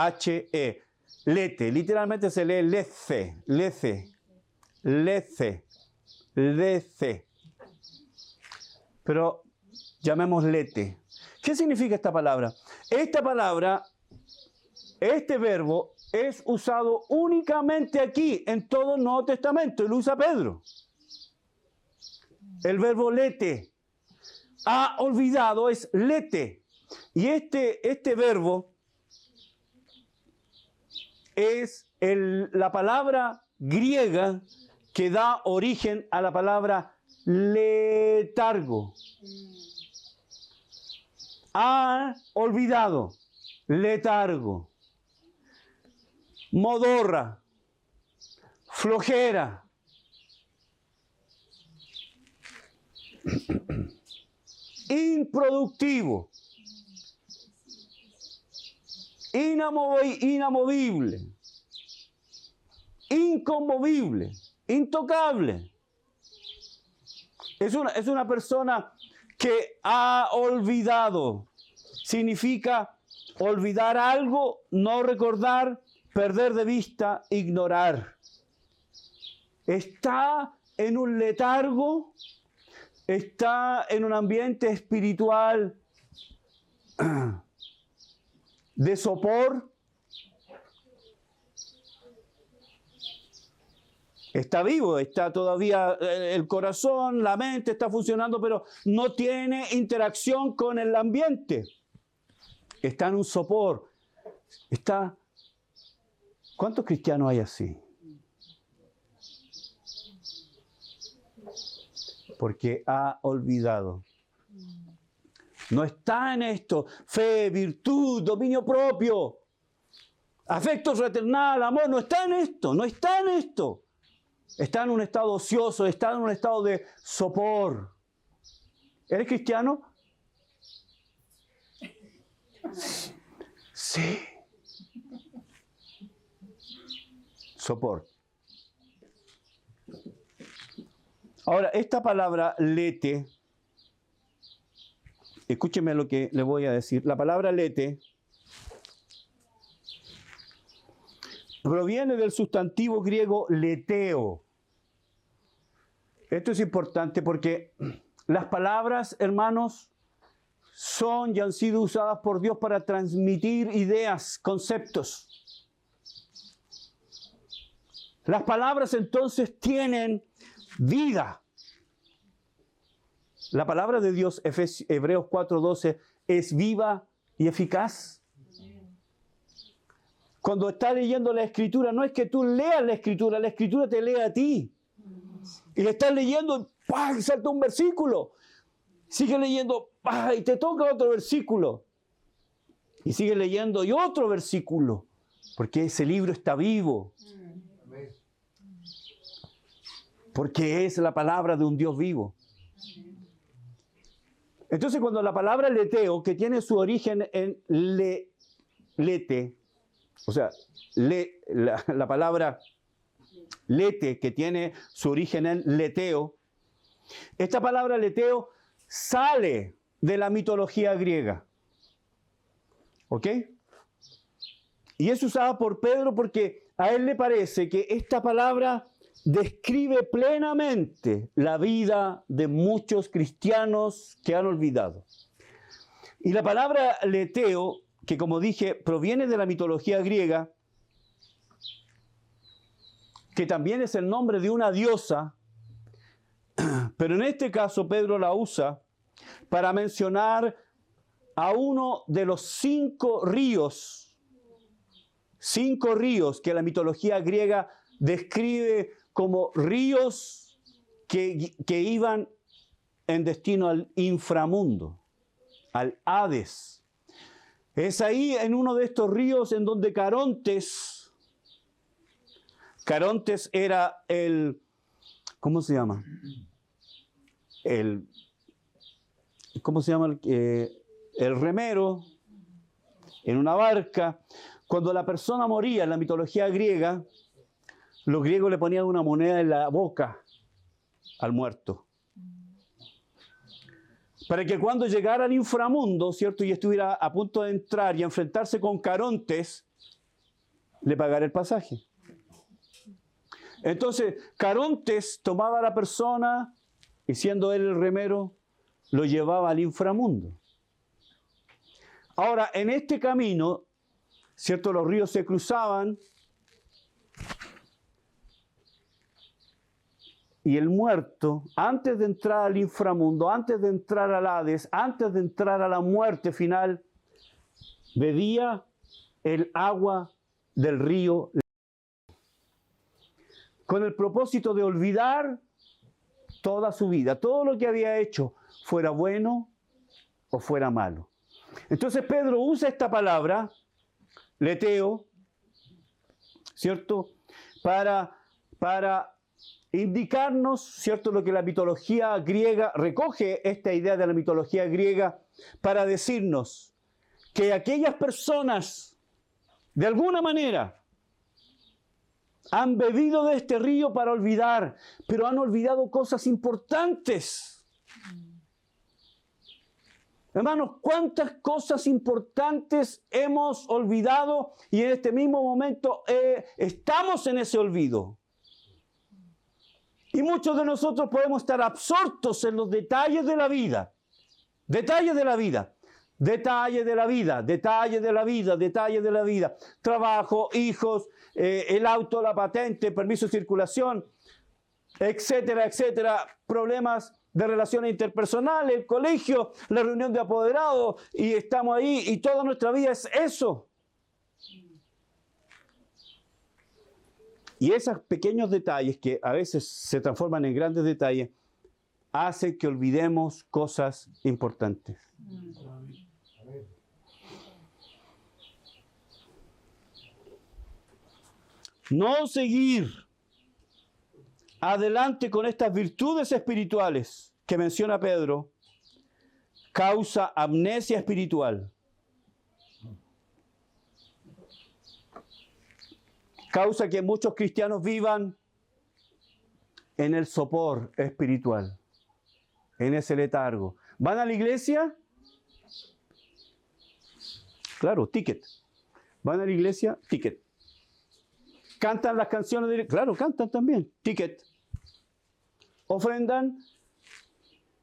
lete, literalmente se lee lece, pero llamemos lete. ¿Qué significa esta palabra? Esta palabra, este verbo, es usado únicamente aquí, en todo el Nuevo Testamento, y lo usa Pedro. El verbo lete. Ha olvidado es lete. Y este verbo es la palabra griega que da origen a la palabra letargo. Ha olvidado, letargo, modorra, flojera. Improductivo, inamovible, inconmovible, intocable. Es una persona que ha olvidado. Significa olvidar algo, no recordar, perder de vista, ignorar. Está en un letargo, está en un ambiente espiritual de sopor. Está vivo, está todavía el corazón, la mente está funcionando, pero no tiene interacción con el ambiente. Está en un sopor. ¿Cuántos cristianos hay así? Porque ha olvidado. No está en esto. Fe, virtud, dominio propio, afecto fraternal, amor. No está en esto, no está en esto. Está en un estado ocioso, está en un estado de sopor. ¿Eres cristiano? Sí. Sopor. Ahora, esta palabra lete, escúcheme lo que le voy a decir. La palabra lete proviene del sustantivo griego leteo. Esto es importante porque las palabras, hermanos, son y han sido usadas por Dios para transmitir ideas, conceptos. Las palabras entonces tienen vida. La palabra de Dios, Hebreos 4:12, es viva y eficaz. Cuando estás leyendo la Escritura, no es que tú leas la Escritura te lee a ti. Y le estás leyendo, ¡pah!, y salta un versículo. Sigue leyendo, ¡pah!, y te toca otro versículo. Y sigue leyendo y otro versículo. Porque ese libro está vivo. Porque es la palabra de un Dios vivo. Entonces, cuando la palabra leteo, que tiene su origen en lete, o sea, la palabra lete, que tiene su origen en leteo, esta palabra leteo sale de la mitología griega. ¿Ok? Y es usada por Pedro porque a él le parece que esta palabra describe plenamente la vida de muchos cristianos que han olvidado. Y la palabra leteo, que como dije, proviene de la mitología griega, que también es el nombre de una diosa, pero en este caso Pedro la usa para mencionar a uno de los cinco ríos que la mitología griega describe como ríos que iban en destino al inframundo, al Hades. Es ahí en uno de estos ríos en donde Carontes era ¿cómo se llama? El remero en una barca. Cuando la persona moría en la mitología griega, los griegos le ponían una moneda en la boca al muerto, para que cuando llegara al inframundo, ¿cierto?, y estuviera a punto de entrar y enfrentarse con Carontes, le pagara el pasaje. Entonces, Carontes tomaba a la persona y, siendo él el remero, lo llevaba al inframundo. Ahora, en este camino, ¿cierto?, los ríos se cruzaban. Y el muerto, antes de entrar al inframundo, antes de entrar al Hades, antes de entrar a la muerte final, bebía el agua del río con el propósito de olvidar toda su vida, todo lo que había hecho, fuera bueno o fuera malo. Entonces Pedro usa esta palabra, leteo, ¿cierto? Para indicarnos, ¿cierto?, lo que la mitología griega recoge, esta idea de la mitología griega, para decirnos que aquellas personas, de alguna manera, han bebido de este río para olvidar, pero han olvidado cosas importantes. Hermanos, ¿cuántas cosas importantes hemos olvidado y en este mismo momento estamos en ese olvido? Y muchos de nosotros podemos estar absortos en los detalles de la vida. Detalles de la vida. Detalles de la vida, detalles de la vida, detalles de la vida. Trabajo, hijos, el auto, la patente, permiso de circulación, etcétera, etcétera. Problemas de relaciones interpersonales, el colegio, la reunión de apoderados, y estamos ahí y toda nuestra vida es eso. Y esos pequeños detalles que a veces se transforman en grandes detalles hacen que olvidemos cosas importantes. No seguir adelante con estas virtudes espirituales que menciona Pedro causa amnesia espiritual. Causa que muchos cristianos vivan en el sopor espiritual, en ese letargo. ¿Van a la iglesia? Claro, ticket. ¿Van a la iglesia? Ticket. ¿Cantan las canciones de... Claro, cantan también. Ticket. ¿Ofrendan?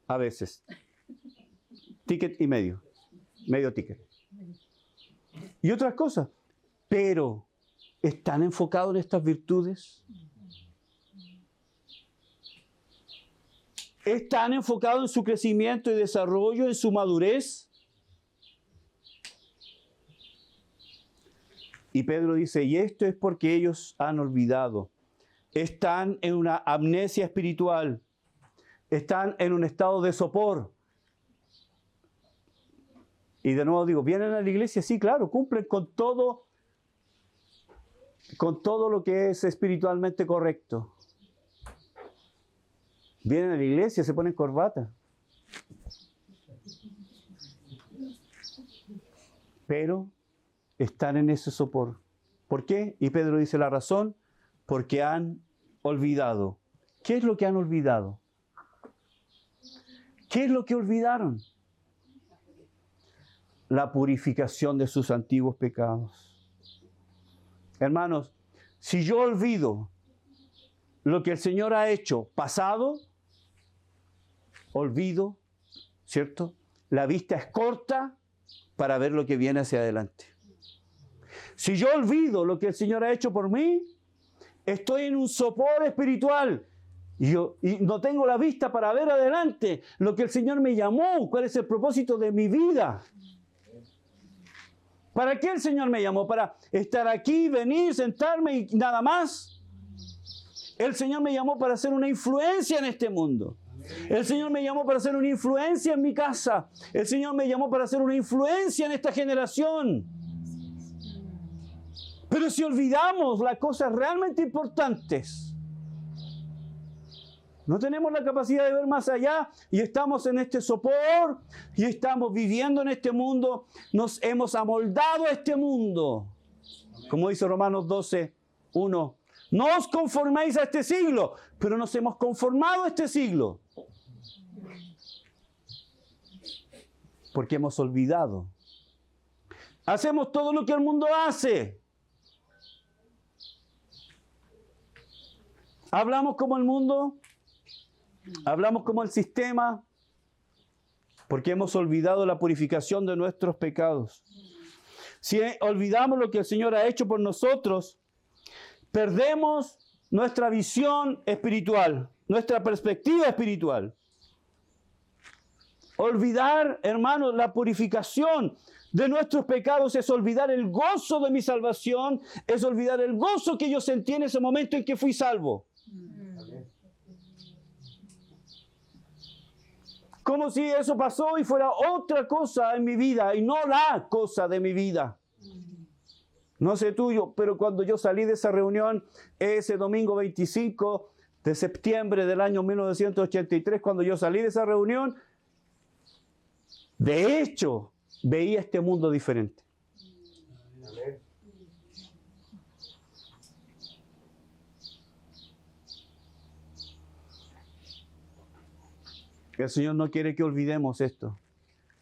A veces. Ticket y medio. Medio ticket. Y otras cosas. Pero, ¿están enfocados en estas virtudes? ¿Están enfocados en su crecimiento y desarrollo, en su madurez? Y Pedro dice, y esto es porque ellos han olvidado. Están en una amnesia espiritual. Están en un estado de sopor. Y de nuevo digo, ¿vienen a la iglesia? Sí, claro, cumplen con todo lo que es espiritualmente correcto. Vienen a la iglesia, se ponen corbata. Pero están en ese sopor. ¿Por qué? Y Pedro dice la razón, porque han olvidado. ¿Qué es lo que han olvidado? ¿Qué es lo que olvidaron? La purificación de sus antiguos pecados. Hermanos, si yo olvido lo que el Señor ha hecho pasado, olvido, ¿cierto? La vista es corta para ver lo que viene hacia adelante. Si yo olvido lo que el Señor ha hecho por mí, estoy en un sopor espiritual y no tengo la vista para ver adelante lo que el Señor me llamó, cuál es el propósito de mi vida. ¿Para qué el Señor me llamó? ¿Para estar aquí, venir, sentarme y nada más? El Señor me llamó para hacer una influencia en este mundo. El Señor me llamó para hacer una influencia en mi casa. El Señor me llamó para hacer una influencia en esta generación. Pero si olvidamos las cosas realmente importantes, no tenemos la capacidad de ver más allá y estamos en este sopor y estamos viviendo en este mundo, nos hemos amoldado a este mundo. Como dice Romanos 12:1, no os conforméis a este siglo, pero nos hemos conformado a este siglo. Porque hemos olvidado. Hacemos todo lo que el mundo hace. Hablamos como el mundo, hablamos como el sistema, porque hemos olvidado la purificación de nuestros pecados. Si olvidamos lo que el Señor ha hecho por nosotros, perdemos nuestra visión espiritual. nuestra perspectiva espiritual. Olvidar, hermanos, la purificación de nuestros pecados es olvidar el gozo de mi salvación, es olvidar el gozo que yo sentí en ese momento en que fui salvo. Como si eso pasó y fuera otra cosa en mi vida y no la cosa de mi vida. No sé tuyo, pero cuando yo salí de esa reunión, ese domingo 25 de septiembre del año 1983, cuando yo salí de esa reunión, de hecho, veía este mundo diferente. El Señor no quiere que olvidemos esto,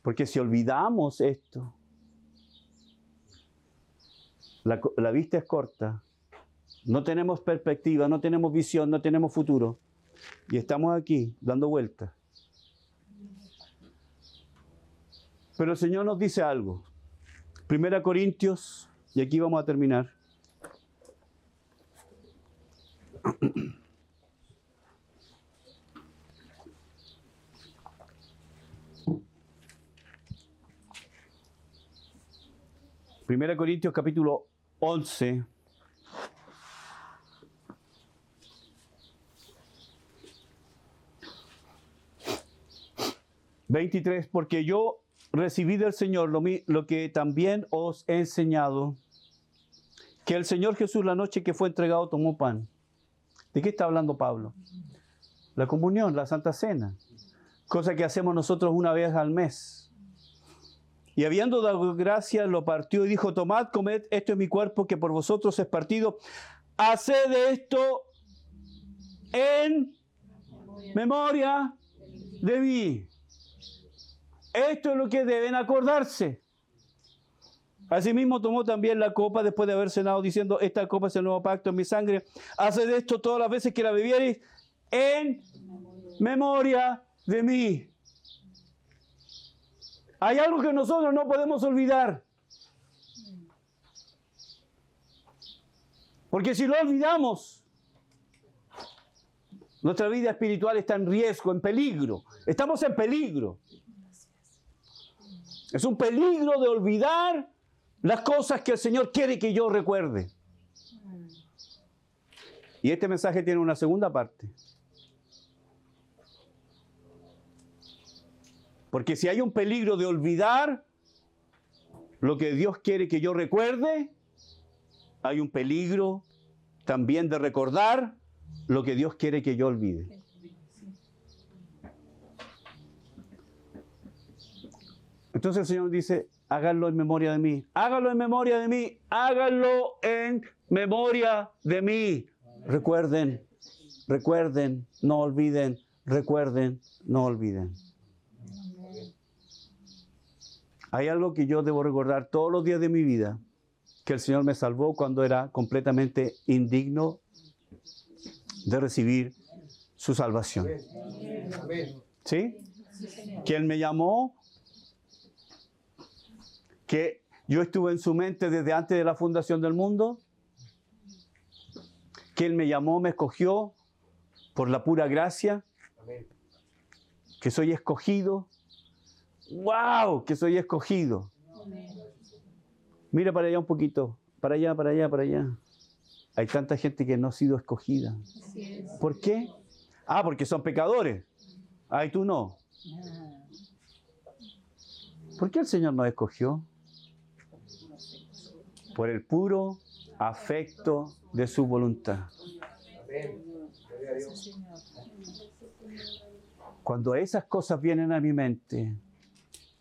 porque si olvidamos esto, la vista es corta, no tenemos perspectiva, no tenemos visión, no tenemos futuro, y estamos aquí dando vueltas. Pero el Señor nos dice algo. 1 Corintios, y aquí vamos a terminar. Primera Corintios capítulo 11. (23) Porque yo recibí del Señor lo que también os he enseñado, que el Señor Jesús la noche que fue entregado tomó pan. ¿De qué está hablando Pablo? La comunión, la Santa Cena, cosa que hacemos nosotros una vez al mes. Y habiendo dado gracias, lo partió y dijo: tomad, comed, esto es mi cuerpo que por vosotros es partido. Haced esto en memoria de mí. Esto es lo que deben acordarse. Asimismo tomó también la copa después de haber cenado, diciendo: esta copa es el nuevo pacto en mi sangre. Haced esto todas las veces que la bebiereis en memoria de mí. Hay algo que nosotros no podemos olvidar. Porque si lo olvidamos, nuestra vida espiritual está en riesgo, en peligro. Estamos en peligro. Es un peligro de olvidar las cosas que el Señor quiere que yo recuerde. Y este mensaje tiene una segunda parte. Porque si hay un peligro de olvidar lo que Dios quiere que yo recuerde, hay un peligro también de recordar lo que Dios quiere que yo olvide. Entonces el Señor dice: háganlo en memoria de mí, háganlo en memoria de mí, háganlo en memoria de mí. Recuerden, recuerden, no olviden, recuerden, no olviden. Hay algo que yo debo recordar todos los días de mi vida, que el Señor me salvó cuando era completamente indigno de recibir su salvación. ¿Sí? Que Él me llamó, que yo estuve en su mente desde antes de la fundación del mundo, que Él me llamó, me escogió por la pura gracia, que soy escogido. ¡Wow! Que soy escogido. Mira para allá un poquito, para allá, para allá, para allá. Hay tanta gente que no ha sido escogida. ¿Por qué? Ah, porque son pecadores. Ay, tú no. ¿Por qué el Señor nos escogió? Por el puro afecto de su voluntad. Cuando esas cosas vienen a mi mente,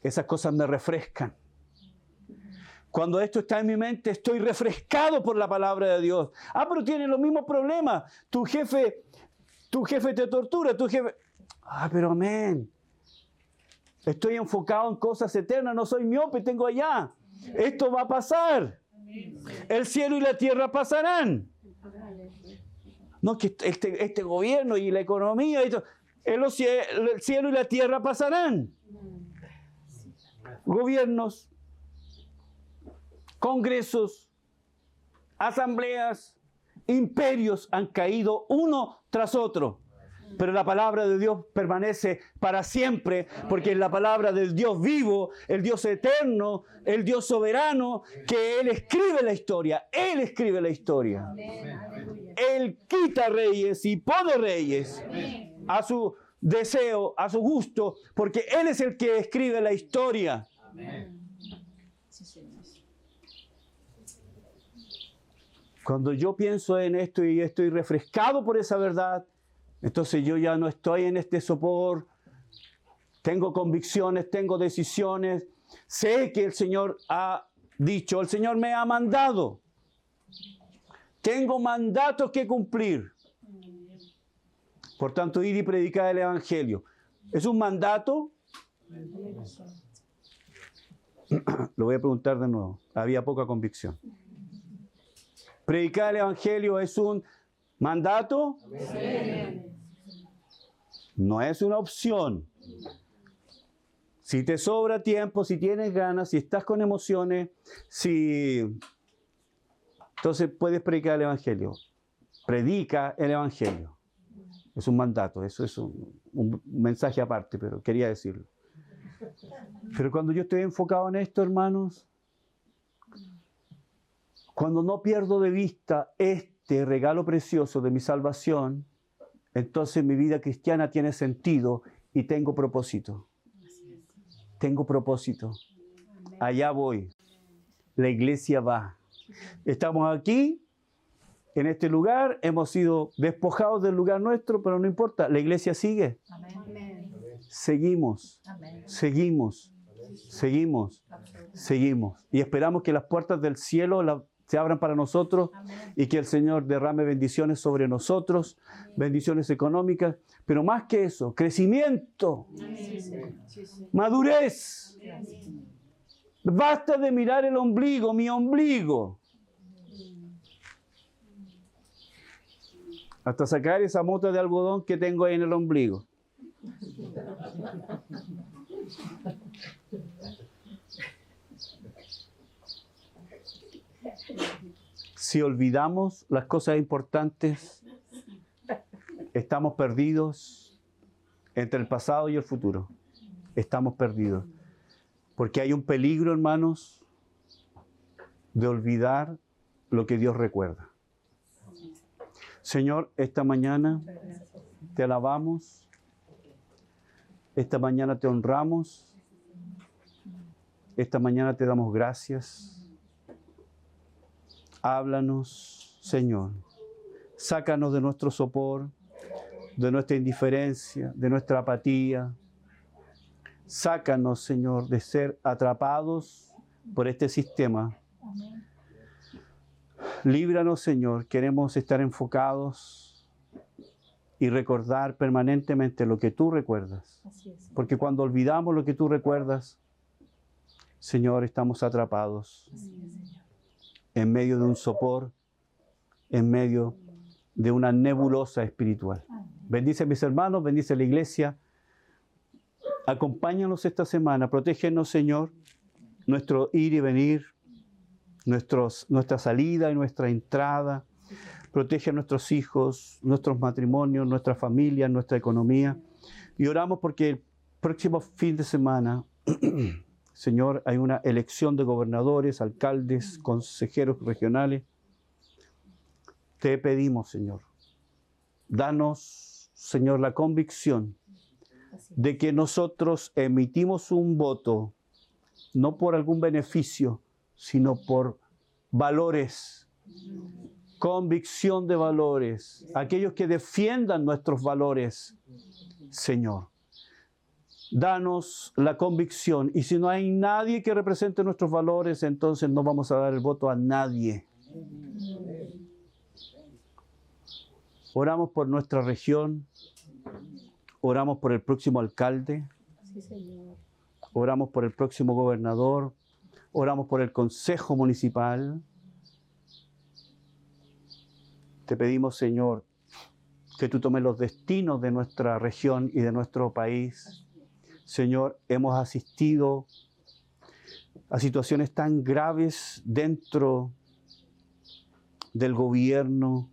esas cosas me refrescan. Cuando esto está en mi mente, estoy refrescado por la palabra de Dios. Ah, pero tienen los mismos problemas. Tu jefe te tortura, tu jefe... Ah, pero amén. Estoy enfocado en cosas eternas, no soy miope, tengo allá. Esto va a pasar. El cielo y la tierra pasarán. No, que este gobierno y la economía, el cielo y la tierra pasarán. Gobiernos, congresos, asambleas, imperios han caído uno tras otro. Pero la palabra de Dios permanece para siempre, porque es la palabra del Dios vivo, el Dios eterno, el Dios soberano, que Él escribe la historia. Él escribe la historia. Él quita reyes y pone reyes a su deseo, a su gusto, porque Él es el que escribe la historia. Cuando yo pienso en esto y estoy refrescado por esa verdad, entonces yo ya no estoy en este sopor, tengo convicciones, tengo decisiones, sé que el Señor ha dicho, el Señor me ha mandado, tengo mandatos que cumplir. Por tanto, ir y predicar el Evangelio. ¿Es un mandato? Lo voy a preguntar de nuevo, había poca convicción. ¿Predicar el Evangelio es un mandato? No es una opción. Si te sobra tiempo, si tienes ganas, si estás con emociones, entonces puedes predicar el Evangelio. Predica el Evangelio. Es un mandato, eso es un mensaje aparte, pero quería decirlo. Pero cuando yo estoy enfocado en esto, hermanos, cuando no pierdo de vista este regalo precioso de mi salvación, entonces mi vida cristiana tiene sentido y tengo propósito. Tengo propósito. Allá voy. La iglesia va. Estamos aquí, en este lugar, hemos sido despojados del lugar nuestro, pero no importa, la iglesia sigue. Amén. Seguimos, seguimos, seguimos, seguimos. Y esperamos que las puertas del cielo se abran para nosotros y que el Señor derrame bendiciones sobre nosotros, bendiciones económicas, pero más que eso, crecimiento, madurez. Basta de mirar el ombligo, mi ombligo. Hasta sacar esa mota de algodón que tengo ahí en el ombligo. Si olvidamos las cosas importantes, estamos perdidos entre el pasado y el futuro. Estamos perdidos. Porque hay un peligro, hermanos, de olvidar lo que Dios recuerda. Señor, esta mañana te alabamos, esta mañana te honramos, esta mañana te damos gracias. Háblanos, Señor. Sácanos de nuestro sopor, de nuestra indiferencia, de nuestra apatía. Sácanos, Señor, de ser atrapados por este sistema. Líbranos, Señor. Queremos estar enfocados y recordar permanentemente lo que tú recuerdas. Porque cuando olvidamos lo que tú recuerdas, Señor, estamos atrapados en medio de un sopor, en medio de una nebulosa espiritual. Bendice a mis hermanos, bendice a la iglesia. Acompáñanos esta semana, protégenos, Señor, nuestro ir y venir, nuestra salida y nuestra entrada. Protege a nuestros hijos, nuestros matrimonios, nuestra familia, nuestra economía. Y oramos porque el próximo fin de semana, Señor, hay una elección de gobernadores, alcaldes, consejeros regionales. Te pedimos, Señor, danos, Señor, la convicción de que nosotros emitimos un voto, no por algún beneficio, sino por valores, convicción de valores, aquellos que defiendan nuestros valores, Señor. Danos la convicción, y si no hay nadie que represente nuestros valores, entonces no vamos a dar el voto a nadie. Oramos por nuestra región, oramos por el próximo alcalde, oramos por el próximo gobernador, oramos por el consejo municipal. Te pedimos, Señor, que tú tomes los destinos de nuestra región y de nuestro país. Señor, hemos asistido a situaciones tan graves dentro del gobierno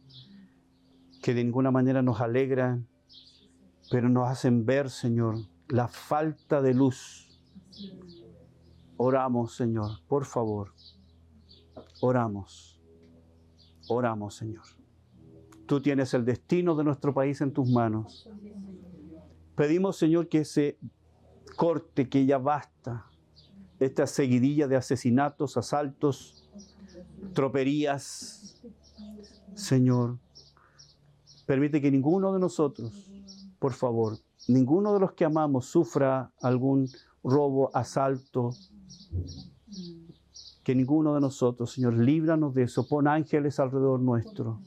que de ninguna manera nos alegran. pero nos hacen ver, Señor, la falta de luz. Oramos, Señor, por favor. Oramos. Oramos, Señor. Tú tienes el destino de nuestro país en tus manos. Pedimos, Señor, que se corte, que ya basta esta seguidilla de asesinatos, asaltos, troperías. Señor, permite que ninguno de nosotros, por favor, ninguno de los que amamos sufra algún robo, asalto. Que ninguno de nosotros, Señor, líbranos de eso. Pon ángeles alrededor nuestro.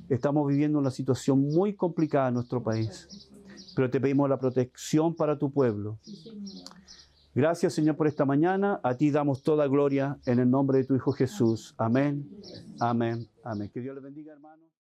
Estamos viviendo una situación muy complicada en nuestro país, pero te pedimos la protección para tu pueblo. Gracias, Señor, por esta mañana. A ti damos toda gloria en el nombre de tu Hijo Jesús. Amén, amén, amén. Que Dios les bendiga, hermanos.